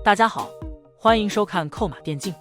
大家好，欢迎收看扣马电竞。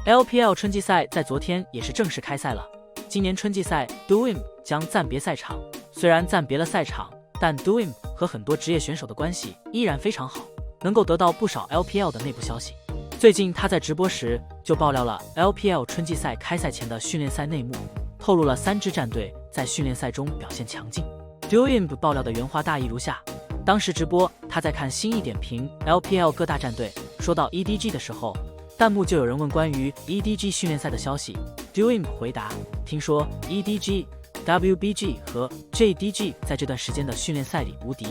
LPL 春季赛在昨天也是正式开赛了。今年春季赛 Doim 将暂别赛场，虽然暂别了赛场，但 Doim 和很多职业选手的关系依然非常好，能够得到不少 LPL 的内部消息。最近他在直播时就爆料了 LPL 春季赛开赛前的训练赛内幕，透露了3支战队在训练赛中表现强劲。Doim 爆料的原话大意如下：当时直播他在看新一点评 LPL 各大战队，说到 EDG 的时候，弹幕就有人问关于 EDG 训练赛的消息。Doim 回答：听说 EDG、WBG 和 JDG 在这段时间的训练赛里无敌。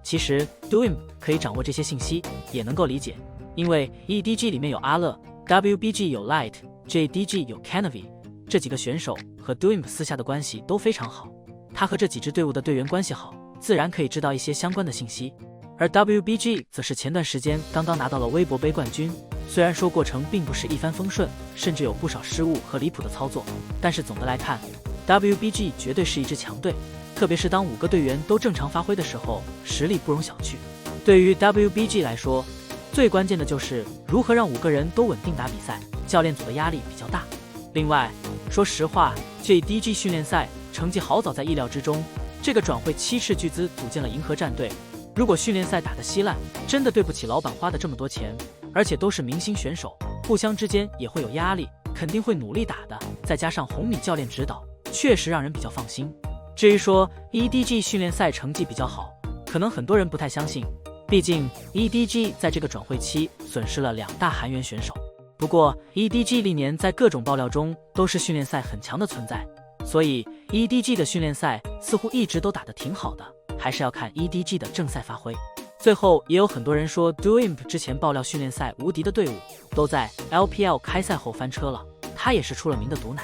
其实 Doim 可以掌握这些信息，也能够理解，因为 EDG 里面有阿乐， WBG 有 Light， JDG 有 Canavy， 这几个选手和 Doim 私下的关系都非常好，他和这几支队伍的队员关系好，自然可以知道一些相关的信息。而 WBG 则是前段时间刚刚拿到了微博杯冠军，虽然说过程并不是一帆风顺，甚至有不少失误和离谱的操作，但是总的来看 WBG 绝对是一支强队，特别是当5个队员都正常发挥的时候，实力不容小觑。对于 WBG 来说，最关键的就是如何让5个人都稳定打比赛，教练组的压力比较大。另外说实话， JDG 训练赛成绩好早在意料之中，这个转会7斥巨资组建了银河战队，如果训练赛打得稀烂，真的对不起老板花的这么多钱，而且都是明星选手，互相之间也会有压力，肯定会努力打的，再加上红米教练指导，确实让人比较放心。至于说 EDG 训练赛成绩比较好，可能很多人不太相信，毕竟 EDG 在这个转会期损失了2大韩援选手。不过 EDG 历年在各种爆料中都是训练赛很强的存在，所以 EDG 的训练赛似乎一直都打得挺好的，还是要看 EDG 的正赛发挥。最后也有很多人说 Doim 之前爆料训练赛无敌的队伍都在 LPL 开赛后翻车了，他也是出了名的毒奶。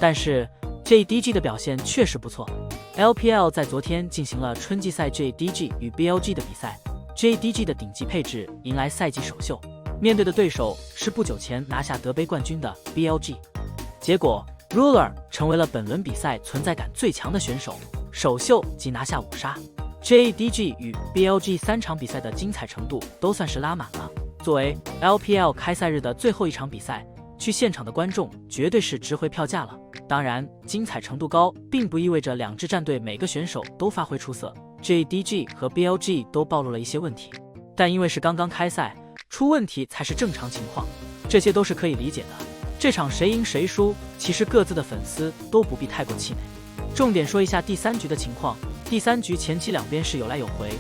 但是 JDG 的表现确实不错， LPL 在昨天进行了春季赛 JDG 与 BLG 的比赛， JDG 的顶级配置迎来赛季首秀，面对的对手是不久前拿下德杯冠军的 BLG， 结果 Ruler 成为了本轮比赛存在感最强的选手，首秀即拿下5杀。JDG 与 BLG 3场比赛的精彩程度都算是拉满了，作为 LPL 开赛日的最后一场比赛，去现场的观众绝对是值回票价了。当然精彩程度高并不意味着2支战队每个选手都发挥出色， JDG 和 BLG 都暴露了一些问题，但因为是刚刚开赛，出问题才是正常情况，这些都是可以理解的。这场谁赢谁输，其实各自的粉丝都不必太过气馁。重点说一下第3局的情况，第3局前期两边是有来有回，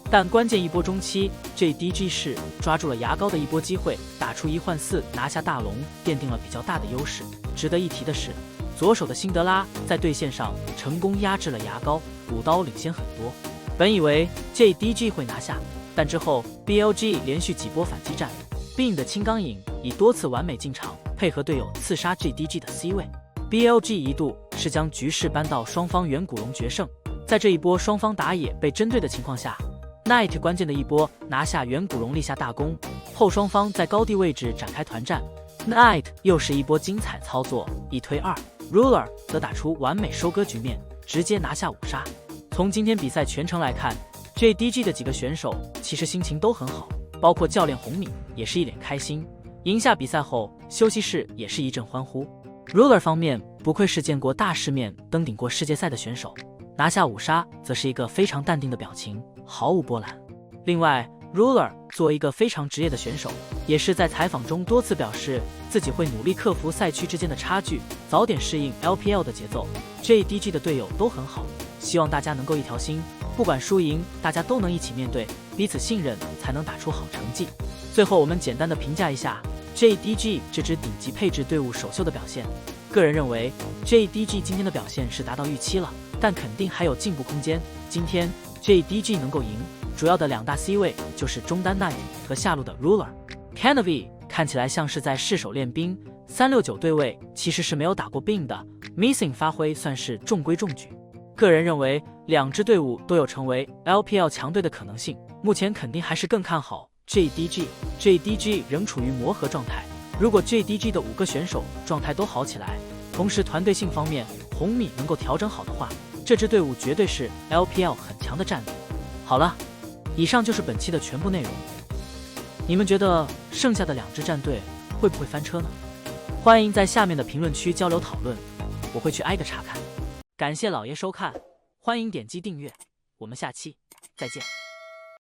但关键一波中期 JDG 是抓住了牙膏的一波机会，打出1换4拿下大龙，奠定了比较大的优势。值得一提的是，左手的辛德拉在对线上成功压制了牙膏，5刀领先很多。本以为 JDG 会拿下，但之后 BLG 连续几波反击战，Bean 的青钢影以多次完美进场，配合队友刺杀 JDG 的 C 位， BLG 一度是将局势搬到双方远古龙决胜。在这一波双方打野被针对的情况下， Knight 关键的一波拿下远古龙，立下大功，后双方在高地位置展开团战， Knight 又是一波精彩操作，1推2， Ruler 则打出完美收割局面，直接拿下5杀。从今天比赛全程来看， JDG 的几个选手其实心情都很好，包括教练红米也是一脸开心，赢下比赛后休息室也是一阵欢呼。 Ruler 方面不愧是见过大世面登顶过世界赛的选手，拿下5杀则是一个非常淡定的表情，毫无波澜。另外 Ruler 作为一个非常职业的选手，也是在采访中多次表示自己会努力克服赛区之间的差距，早点适应 LPL 的节奏。 JDG 的队友都很好，希望大家能够一条心，不管输赢大家都能一起面对，彼此信任才能打出好成绩。最后我们简单的评价一下 JDG 这支顶级配置队伍首秀的表现。个人认为 JDG 今天的表现是达到预期了，但肯定还有进步空间。今天 JDG 能够赢，主要的2大 C 位就是中单 Knight 和下路的 Ruler。Canavy 看起来像是在试手练兵，369对位其实是没有打过病的， Missing 发挥算是中规中矩。个人认为2支队伍都有成为 LPL 强队的可能性，目前肯定还是更看好 JDG 仍处于磨合状态，如果 JDG 的5个选手状态都好起来，同时团队性方面红米能够调整好的话，这支队伍绝对是 LPL 很强的战力。好了，以上就是本期的全部内容。你们觉得剩下的2支战队会不会翻车呢？欢迎在下面的评论区交流讨论，我会去挨个查看。感谢老爷收看，欢迎点击订阅，我们下期再见。